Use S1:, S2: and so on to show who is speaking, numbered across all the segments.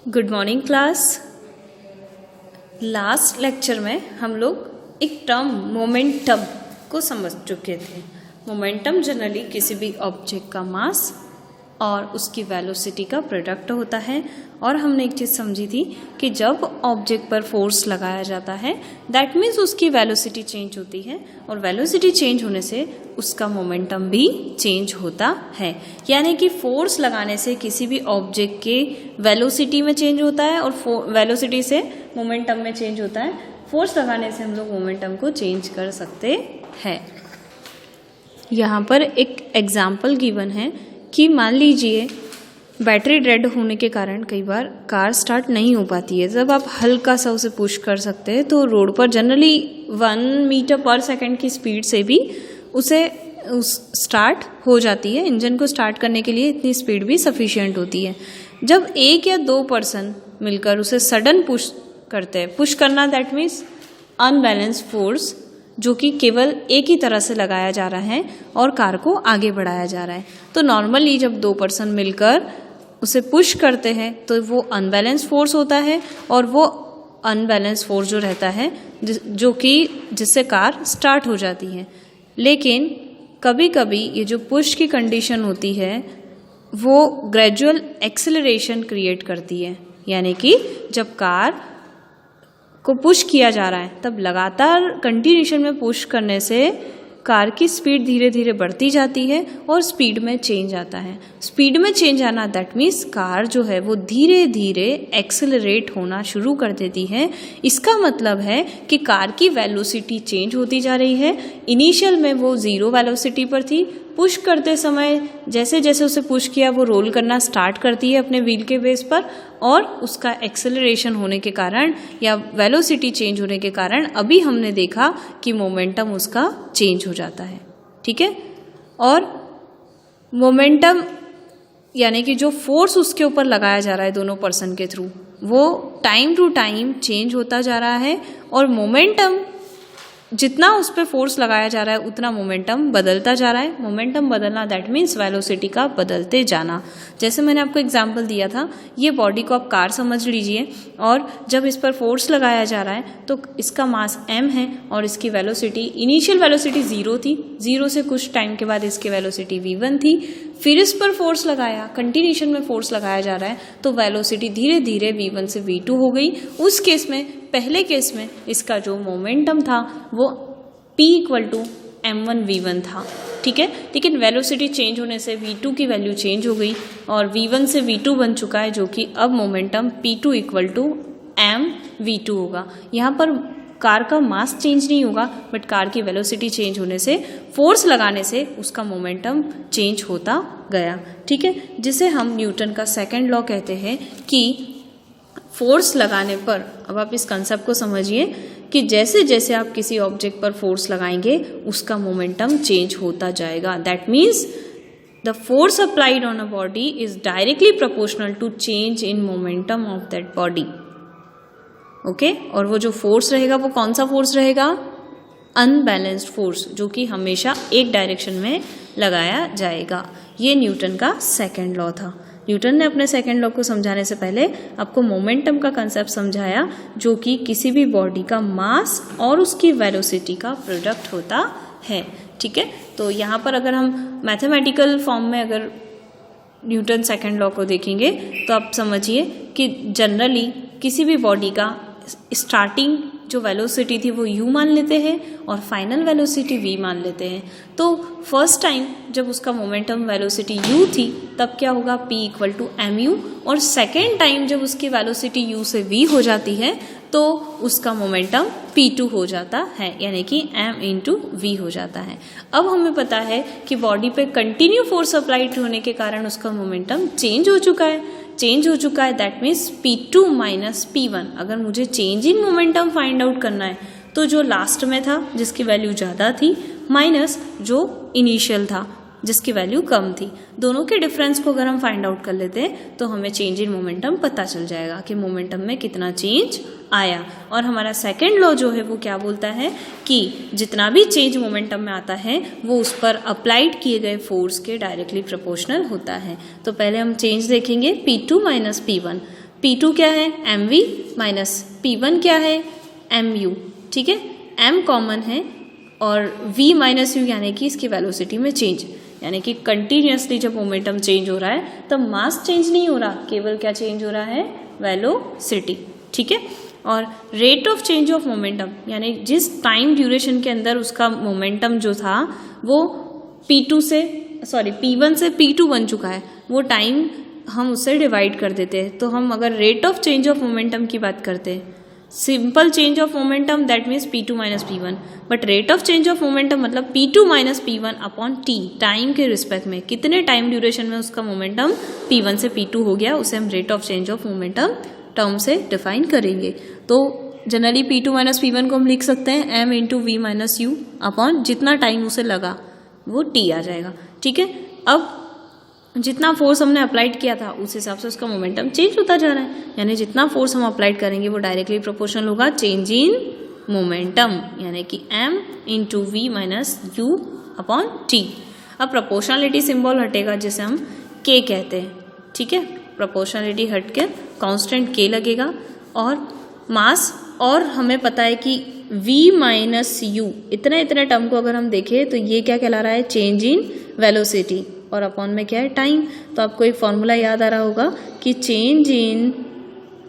S1: Good morning class. Last lecture में हम लोग एक टर्म मोमेंटम को समझ चुके थे। मोमेंटम जनरली किसी भी ऑब्जेक्ट का मास और उसकी वेलोसिटी का प्रोडक्ट होता है। और हमने एक चीज़ समझी थी कि जब ऑब्जेक्ट पर फोर्स लगाया जाता है दैट मीन्स उसकी वेलोसिटी चेंज होती है, और वेलोसिटी चेंज होने से उसका मोमेंटम भी चेंज होता है। यानी कि फोर्स लगाने से किसी भी ऑब्जेक्ट के वेलोसिटी में चेंज होता है और वेलोसिटी से मोमेंटम में चेंज होता है। फोर्स लगाने से हम लोग मोमेंटम को चेंज कर सकते हैं। यहाँ पर एक एग्जाम्पल गिवन है कि मान लीजिए बैटरी डेड होने के कारण कई बार कार स्टार्ट नहीं हो पाती है। जब आप हल्का सा उसे पुश कर सकते हैं तो रोड पर जनरली 1 मीटर पर सेकंड की स्पीड से भी उसे स्टार्ट हो जाती है। इंजन को स्टार्ट करने के लिए इतनी स्पीड भी सफिशिएंट होती है। जब एक या दो पर्सन मिलकर उसे सडन पुश करते हैं, पुश करना दैट मीन्स अनबैलेंस फोर्स जो कि केवल एक ही तरह से लगाया जा रहा है और कार को आगे बढ़ाया जा रहा है। तो नॉर्मली जब दो पर्सन मिलकर उसे पुश करते हैं तो वो अनबैलेंस फोर्स होता है, और वो अनबैलेंस फोर्स जो रहता है जो कि जिससे कार स्टार्ट हो जाती है। लेकिन कभी कभी ये जो पुश की कंडीशन होती है वो ग्रेजुअल एक्सेलरेशन क्रिएट करती है। यानी कि जब कार को पुश किया जा रहा है तब लगातार कंटिन्यूशन में पुश करने से कार की स्पीड धीरे धीरे बढ़ती जाती है और स्पीड में चेंज आता है। स्पीड में चेंज आना दैट मीन्स कार जो है वो धीरे धीरे एक्सेलरेट होना शुरू कर देती है। इसका मतलब है कि कार की वेलोसिटी चेंज होती जा रही है। इनिशियल में वो 0 वेलोसिटी पर थी, पुश करते समय जैसे जैसे उसे पुश किया वो रोल करना स्टार्ट करती है अपने व्हील के बेस पर, और उसका एक्सेलरेशन होने के कारण या वेलोसिटी चेंज होने के कारण अभी हमने देखा कि मोमेंटम उसका चेंज हो जाता है। ठीक है, और मोमेंटम यानी कि जो फोर्स उसके ऊपर लगाया जा रहा है दोनों पर्सन के थ्रू वो टाइम टू टाइम चेंज होता जा रहा है, और मोमेंटम जितना उस पर फोर्स लगाया जा रहा है उतना मोमेंटम बदलता जा रहा है। मोमेंटम बदलना दैट मीन्स वेलोसिटी का बदलते जाना। जैसे मैंने आपको एग्जांपल दिया था, ये बॉडी को आप कार समझ लीजिए, और जब इस पर फोर्स लगाया जा रहा है तो इसका मास m है और इसकी वेलोसिटी इनिशियल वेलोसिटी 0 थी। 0 से कुछ टाइम के बाद इसकी वेलोसिटी v1 थी। फिर इस पर फोर्स लगाया, कंटिन्यूशन में फोर्स लगाया जा रहा है तो वेलोसिटी धीरे धीरे v1 से v2 हो गई। उस केस में, पहले केस में इसका जो मोमेंटम था वो p = m1v1 था। ठीक है, लेकिन वेलोसिटी चेंज होने से v2 की वैल्यू चेंज हो गई और v1 से v2 बन चुका है, जो कि अब मोमेंटम p2 = mv2 होगा। यहाँ पर कार का मास चेंज नहीं होगा बट कार की वेलोसिटी चेंज होने से, फोर्स लगाने से उसका मोमेंटम चेंज होता गया। ठीक है, जिसे हम न्यूटन का सेकंड लॉ कहते हैं कि फोर्स लगाने पर, अब आप इस कंसेप्ट को समझिए कि जैसे जैसे आप किसी ऑब्जेक्ट पर फोर्स लगाएंगे उसका मोमेंटम चेंज होता जाएगा। That means the force applied on a body is directly proportional to change in momentum of that body. Okay, और वो जो फोर्स रहेगा वो कौन सा फोर्स रहेगा? अनबैलेंस्ड फोर्स, जो कि हमेशा एक डायरेक्शन में लगाया जाएगा। ये न्यूटन का सेकंड लॉ था। न्यूटन ने अपने सेकंड लॉ को समझाने से पहले आपको मोमेंटम का कंसेप्ट समझाया, जो कि किसी भी बॉडी का मास और उसकी वेलोसिटी का प्रोडक्ट होता है। ठीक है, तो यहाँ पर अगर हम मैथमेटिकल फॉर्म में अगर न्यूटन सेकंड लॉ को देखेंगे तो आप समझिए कि जनरली किसी भी बॉडी का स्टार्टिंग जो वेलोसिटी थी वो u मान लेते हैं और फाइनल वेलोसिटी v मान लेते हैं। तो फर्स्ट टाइम जब उसका मोमेंटम वेलोसिटी u थी तब क्या होगा? p = mu, और सेकेंड टाइम जब उसकी वेलोसिटी u से v हो जाती है तो उसका मोमेंटम p2 हो जाता है, यानी कि m × v हो जाता है। अब हमें पता है कि बॉडी पे कंटिन्यू फोर्स अप्लाइड होने के कारण उसका मोमेंटम चेंज हो चुका है। That means p2 - p1। अगर मुझे change in momentum find out करना है तो जो लास्ट में था जिसकी वैल्यू ज़्यादा थी माइनस जो इनिशियल था जिसकी वैल्यू कम थी, दोनों के डिफरेंस को अगर हम फाइंड आउट कर लेते हैं तो हमें चेंज इन मोमेंटम पता चल जाएगा कि मोमेंटम में कितना चेंज आया। और हमारा सेकंड लॉ जो है वो क्या बोलता है कि जितना भी चेंज मोमेंटम में आता है वो उस पर अप्लाइड किए गए फोर्स के डायरेक्टली प्रोपोर्शनल होता है। तो पहले हम चेंज देखेंगे p2 - p1। P2 क्या है mv माइनस P1 क्या है mu, ठीक है, m कॉमन है और v माइनस यू यानी कि इसकी वेलोसिटी में चेंज, यानी कि कंटिन्यूसली जब मोमेंटम चेंज हो रहा है तब मास चेंज नहीं हो रहा, केवल क्या चेंज हो रहा है, वेलोसिटी, ठीक है। और rate of change of momentum यानी जिस टाइम ड्यूरेशन के अंदर उसका मोमेंटम जो था वो P1 से P2 बन चुका है, वो टाइम हम उससे डिवाइड कर देते हैं। तो हम अगर rate of change of momentum की बात करते हैं, simple change of momentum that means P2 minus P1, but rate of change of momentum मतलब P2 minus P1 upon T, time के रिस्पेक्ट में कितने टाइम ड्यूरेशन में उसका मोमेंटम P1 से P2 हो गया, उसे हम rate of change of momentum term से डिफाइन करेंगे। तो जनरली P2 माइनस P1 को हम लिख सकते हैं m into v minus u upon जितना टाइम उसे लगा वो T आ जाएगा, ठीक है। अब जितना फोर्स हमने अप्लाइड किया था उस हिसाब से उसका मोमेंटम चेंज होता जा रहा है, यानी जितना फोर्स हम अप्लाइड करेंगे वो डायरेक्टली प्रोपोर्शनल होगा चेंज इन मोमेंटम, यानी कि m into v minus u upon t. अब प्रोपोर्शनलिटी सिंबल हटेगा जिसे हम k कहते हैं, ठीक है, प्रोपोर्शनलिटी हट के कांस्टेंट k लगेगा और मास, और हमें पता है कि v माइनस यू इतने टर्म को अगर हम देखें तो ये क्या कहला रहा है, चेंज इन वेलोसिटी, और अपॉन में क्या है, टाइम। तो आपको एक फॉर्मूला याद आ रहा होगा कि change in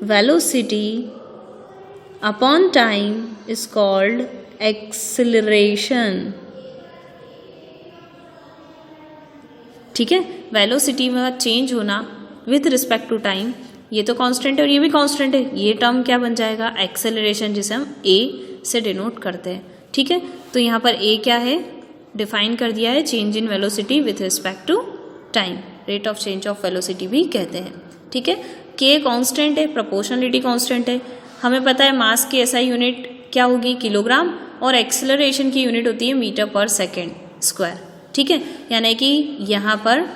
S1: velocity upon time is called acceleration, ठीक है। वेलोसिटी में चेंज होना विथ रिस्पेक्ट टू टाइम, ये तो कांस्टेंट है और ये भी कांस्टेंट है, ये टर्म क्या बन जाएगा, एक्सेलरेशन, जिसे हम a से डिनोट करते हैं, ठीक है। तो यहाँ पर a क्या है, डिफाइन कर दिया है, change in velocity with respect to time, rate of change of velocity भी कहते हैं, ठीक है। k कांस्टेंट है, प्रोपोर्शनलिटी कांस्टेंट है, हमें पता है मास की SI यूनिट क्या होगी, किलोग्राम, और एक्सेलरेशन की यूनिट होती है मीटर पर सेकेंड स्क्वायर, ठीक है। यानी कि यहाँ पर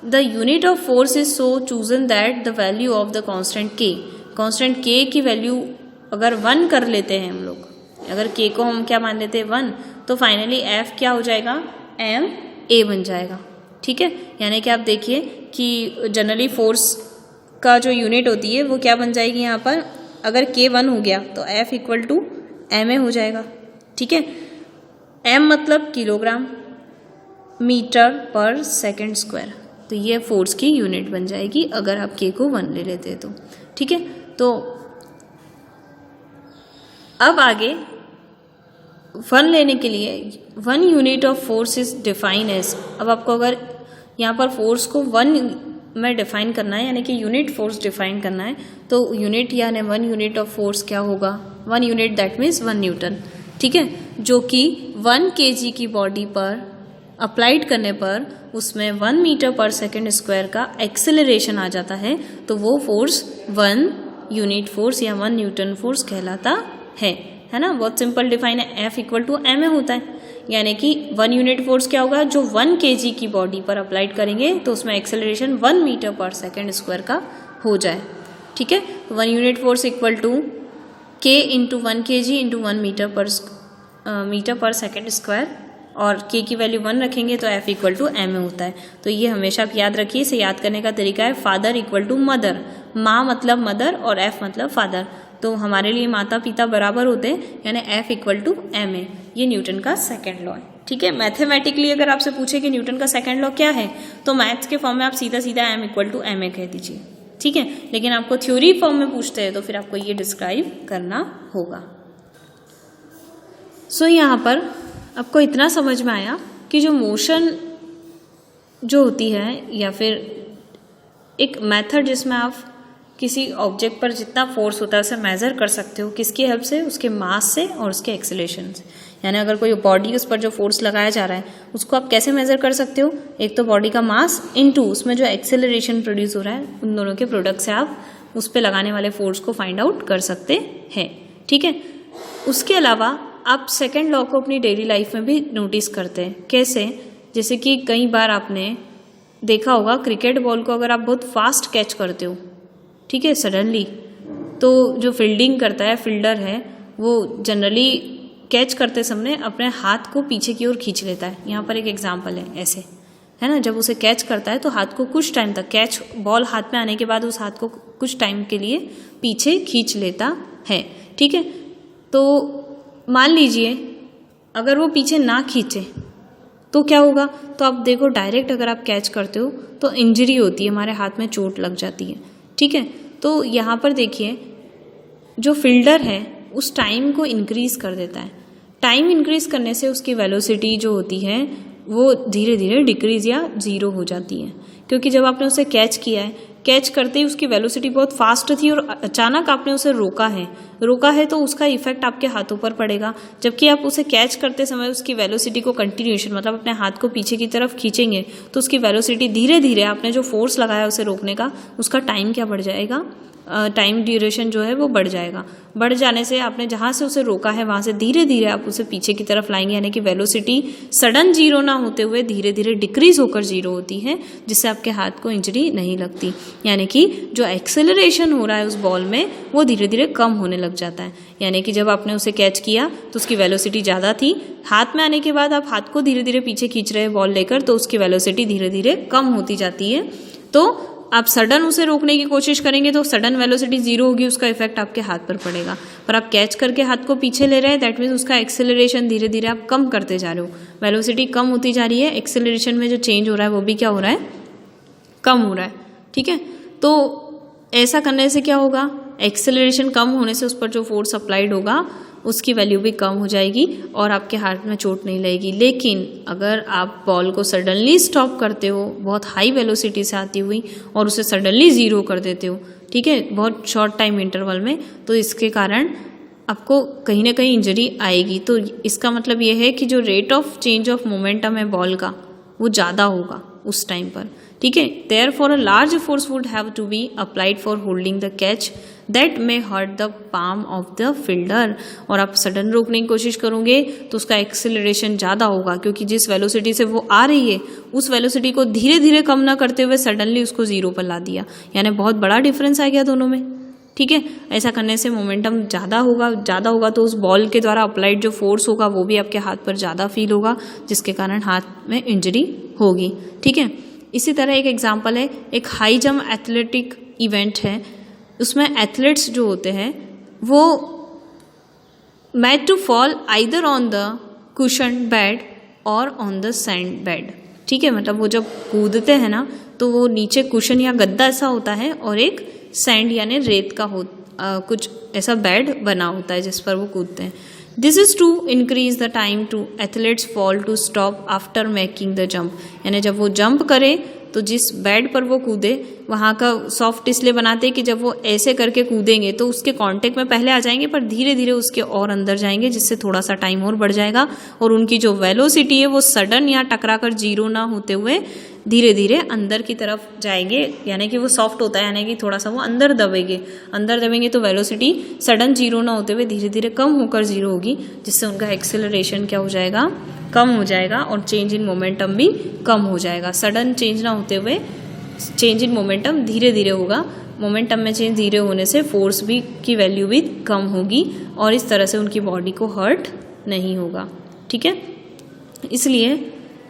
S1: the unit of force is so chosen that the value of the constant k की वैल्यू अगर 1 कर लेते हैं हम लोग, अगर k को हम क्या मान लेते हैं 1, तो फाइनली f क्या हो जाएगा, ma बन जाएगा, ठीक है। यानी कि आप देखिए कि जनरली फोर्स का जो यूनिट होती है वो क्या बन जाएगी, यहाँ पर अगर k 1 हो गया तो f इक्वल टू ma हो जाएगा, ठीक है। m मतलब kilogram metre per second square, तो ये फोर्स की यूनिट बन जाएगी अगर आप k को 1 ले लेते हैं तो, ठीक है। तो अब आगे 1 लेने के लिए 1 unit of force is define as, अब आपको अगर यहाँ पर फोर्स को 1 में डिफाइन करना है, यानी कि यूनिट फोर्स डिफाइन करना है, तो यूनिट यानी 1 यूनिट ऑफ फोर्स क्या होगा, 1 यूनिट दैट मीन्स 1 न्यूटन, ठीक है, जो कि 1 kg की बॉडी पर अप्लाइड करने पर उसमें 1 मीटर पर सेकेंड स्क्वायर का एक्सेलरेशन आ जाता है, तो वो फोर्स 1 यूनिट फोर्स या 1 न्यूटन फोर्स कहलाता है ना। बहुत सिंपल डिफाइन है, F इक्वल टू ma होता है, यानी कि 1 यूनिट फोर्स क्या होगा, जो 1 kg की बॉडी पर अप्लाइड करेंगे तो उसमें acceleration 1 metre per second square का हो जाए, ठीक है। 1 unit force equal to k into 1 kg into 1 metre per second square, और k की वैल्यू 1 रखेंगे तो F इक्वल टू ma होता है। तो ये हमेशा आप याद रखिए, इसे याद करने का तरीका है फादर इक्वल टू मदर, माँ मतलब मदर और F मतलब फादर, तो हमारे लिए माता पिता बराबर होते हैं, यानी F इक्वल टू ma, ये न्यूटन का सेकेंड लॉ है, ठीक है। मैथमेटिकली अगर आपसे पूछे कि न्यूटन का सेकेंड लॉ क्या है, तो मैथ्स के फॉर्म में आप सीधा M इक्वल टू ma कह दीजिए, ठीक है। लेकिन आपको थ्योरी फॉर्म में पूछते हैं तो फिर आपको ये डिस्क्राइब करना होगा। सो यहाँ पर आपको इतना समझ में आया कि जो मोशन जो होती है, या फिर एक मेथड जिसमें आप किसी ऑब्जेक्ट पर जितना फोर्स होता है उसे मेज़र कर सकते हो, किसकी हेल्प से, उसके मास से और उसके एक्सेलरेशन से। यानी अगर कोई बॉडी उस पर जो फोर्स लगाया जा रहा है उसको आप कैसे मेज़र कर सकते हो, एक तो बॉडी का मास इनटू उसमें जो एक्सेलरेशन प्रोड्यूस हो रहा है, उन दोनों के प्रोडक्ट से आप उस पर लगाने वाले फोर्स को फाइंड आउट कर सकते हैं, ठीक है। उसके अलावा आप सेकेंड लॉ को अपनी डेली लाइफ में भी नोटिस करते हैं, कैसे, जैसे कि कई बार आपने देखा होगा क्रिकेट बॉल को अगर आप बहुत फास्ट कैच करते हो, ठीक है, सडनली, तो जो फील्डिंग करता है, फील्डर है, वो जनरली कैच करते समय अपने हाथ को पीछे की ओर खींच लेता है। यहाँ पर एक एग्जांपल है ऐसे, है ना, जब उसे कैच करता है तो हाथ को कुछ टाइम तक, कैच बॉल हाथ में आने के बाद उस हाथ को कुछ टाइम के लिए पीछे खींच लेता है। ठीक है, तो मान लीजिए अगर वो पीछे ना खींचे तो क्या होगा, तो आप देखो डायरेक्ट अगर आप कैच करते हो तो इंजरी होती है, हमारे हाथ में चोट लग जाती है। ठीक है, तो यहाँ पर देखिए जो फील्डर है उस टाइम को इंक्रीज कर देता है। टाइम इंक्रीज करने से उसकी वेलोसिटी जो होती है वो धीरे धीरे डिक्रीज या जीरो हो जाती है, क्योंकि जब आपने उसे कैच किया है, कैच करते ही उसकी वेलोसिटी बहुत फास्ट थी और अचानक आपने उसे रोका है तो उसका इफेक्ट आपके हाथों पर पड़ेगा। जबकि आप उसे कैच करते समय उसकी वेलोसिटी को कंटिन्यूएशन, मतलब अपने हाथ को पीछे की तरफ खींचेंगे तो उसकी वेलोसिटी धीरे धीरे, आपने जो फोर्स लगाया उसे रोकने का, उसका टाइम क्या बढ़ जाएगा, टाइम ड्यूरेशन जो है वो बढ़ जाएगा। बढ़ जाने से आपने जहाँ से उसे रोका है वहाँ से धीरे धीरे आप उसे पीछे की तरफ लाएंगे, यानी कि वेलोसिटी सडन जीरो ना होते हुए धीरे धीरे डिक्रीज होकर जीरो होती है, जिससे आपके हाथ को इंजरी नहीं लगती। यानी कि जो एक्सेलरेशन हो रहा है उस बॉल में वो धीरे धीरे कम होने लग जाता है। यानी कि जब आपने उसे कैच किया तो उसकी वेलोसिटी ज़्यादा थी, हाथ में आने के बाद आप हाथ को धीरे धीरे पीछे खींच रहे हैं बॉल लेकर, तो उसकी वेलोसिटी धीरे धीरे कम होती जाती है। तो आप सडन उसे रोकने की कोशिश करेंगे तो सडन वेलोसिटी जीरो होगी, उसका इफेक्ट आपके हाथ पर पड़ेगा। पर आप कैच करके हाथ को पीछे ले रहे हैं, दैट मीन्स उसका एक्सेलरेशन धीरे धीरे आप कम करते जा रहे हो, वेलोसिटी कम होती जा रही है, एक्सेलरेशन में जो चेंज हो रहा है वो भी क्या हो रहा है, कम हो रहा है। ठीक है, तो ऐसा करने से क्या होगा, एक्सेलरेशन कम होने से उस पर जो फोर्स अप्लाइड होगा उसकी वैल्यू भी कम हो जाएगी और आपके हाथ में चोट नहीं लगेगी। लेकिन अगर आप बॉल को सडनली स्टॉप करते हो बहुत हाई वेलोसिटी से आती हुई और उसे सडनली ज़ीरो कर देते हो, ठीक है, बहुत शॉर्ट टाइम इंटरवल में, तो इसके कारण आपको कहीं ना कहीं इंजरी आएगी। तो इसका मतलब ये है कि जो rate of change of momentum है बॉल का वो ज़्यादा होगा उस टाइम पर। ठीक है, therefore a large force would have to be applied for holding the catch that may hurt the palm of the fielder. और आप सडन रोकने की कोशिश करोगे तो उसका एक्सेलरेशन ज़्यादा होगा, क्योंकि जिस वेलोसिटी से वो आ रही है उस वेलोसिटी को धीरे धीरे कम ना करते हुए सडनली उसको जीरो पर ला दिया, यानी बहुत बड़ा डिफरेंस आ गया दोनों में। ठीक है, ऐसा करने से मोमेंटम ज़्यादा होगा तो उस बॉल के द्वारा अप्लाइड जो फोर्स होगा वो भी आपके हाथ पर ज़्यादा फील होगा, जिसके कारण हाथ में इंजरी होगी। ठीक है, इसी तरह एक एग्जांपल है, एक हाई जंप एथलेटिक इवेंट है, उसमें एथलीट्स जो होते हैं वो made to fall either on the cushion bed और ऑन द सैंड बेड। ठीक है, मतलब वो जब कूदते हैं ना तो वो नीचे कुशन या गद्दा ऐसा होता है और एक सैंड यानी रेत का कुछ ऐसा बेड बना होता है जिस पर वो कूदते हैं। This is to increase the time to athletes fall to stop after making the jump, यानी जब वो जंप करे तो जिस बेड पर वो कूदे वहाँ का सॉफ्ट इसलिए बनाते हैं कि जब वो ऐसे करके कूदेंगे तो उसके कांटेक्ट में पहले आ जाएंगे पर धीरे धीरे उसके और अंदर जाएंगे, जिससे थोड़ा सा टाइम और बढ़ जाएगा और उनकी जो वेलोसिटी है वो सडन या टकरा कर जीरो ना होते हुए धीरे धीरे अंदर की तरफ जाएंगे, यानी कि वो सॉफ्ट होता है, यानी कि थोड़ा सा वो अंदर दबेंगे तो वेलोसिटी सडन जीरो ना होते हुए धीरे धीरे कम होकर जीरो होगी, जिससे उनका एक्सेलरेशन क्या हो जाएगा, कम हो जाएगा और चेंज इन मोमेंटम भी कम हो जाएगा। सडन चेंज ना होते हुए चेंज इन मोमेंटम धीरे धीरे होगा, मोमेंटम में चेंज धीरे होने से फोर्स भी की वैल्यू भी कम होगी और इस तरह से उनकी बॉडी को हर्ट नहीं होगा। ठीक है, इसलिए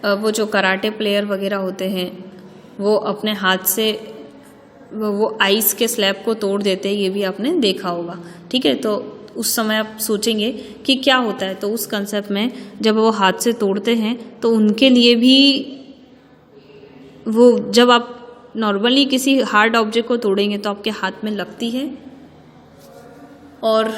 S1: वो जो कराटे प्लेयर वगैरह होते हैं वो अपने हाथ से वो आइस के स्लैब को तोड़ देते हैं, ये भी आपने देखा होगा। ठीक है, तो उस समय आप सोचेंगे कि क्या होता है, तो उस कंसेप्ट में जब वो हाथ से तोड़ते हैं तो उनके लिए भी वो, जब आप नॉर्मली किसी हार्ड ऑब्जेक्ट को तोड़ेंगे तो आपके हाथ में लगती है, और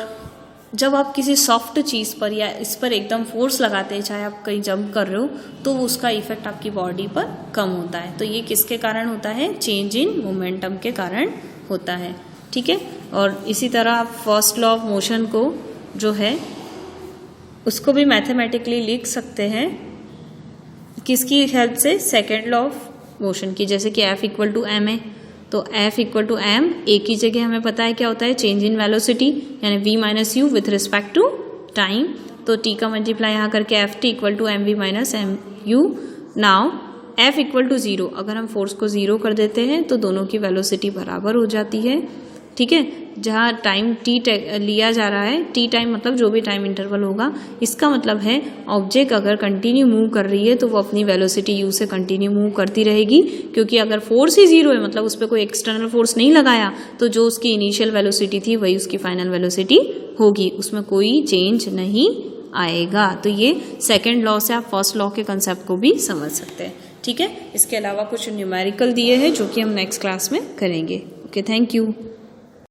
S1: जब आप किसी सॉफ्ट चीज़ पर या इस पर एकदम फोर्स लगाते हैं, चाहे आप कहीं जंप कर रहे हो, तो उसका इफेक्ट आपकी बॉडी पर कम होता है। तो ये किसके कारण होता है, चेंज इन मोमेंटम के कारण होता है। ठीक है, और इसी तरह आप फर्स्ट लॉ ऑफ मोशन को जो है उसको भी मैथमेटिकली लिख सकते हैं, किसकी हेल्प से, सेकेंड लॉ ऑफ मोशन की, जैसे कि F इक्वल टू एम है तो F equal to m, a की जगह हमें पता है क्या होता है, चेंज इन वेलोसिटी यानी v minus u with respect to time, तो t का मल्टीप्लाई यहाँ करके ft equal to m v minus m u. Now F equal to zero, अगर हम फोर्स को जीरो कर देते हैं तो दोनों की वेलोसिटी बराबर हो जाती है। ठीक है, जहाँ टाइम टी लिया जा रहा है, टी टाइम मतलब जो भी टाइम इंटरवल होगा, इसका मतलब है ऑब्जेक्ट अगर कंटिन्यू मूव कर रही है तो वो अपनी वेलोसिटी यू से कंटिन्यू मूव करती रहेगी, क्योंकि अगर फोर्स ही जीरो है मतलब उस पर कोई एक्सटर्नल फोर्स नहीं लगाया तो जो उसकी इनिशियल वेलोसिटी थी वही उसकी फाइनल वेलोसिटी होगी, उसमें कोई चेंज नहीं आएगा। तो ये सेकेंड लॉ से आप फर्स्ट लॉ के कंसेप्ट को भी समझ सकते हैं। ठीक है, इसके अलावा कुछ न्यूमेरिकल दिए हैं जो कि हम नेक्स्ट क्लास में करेंगे। Okay, thank you.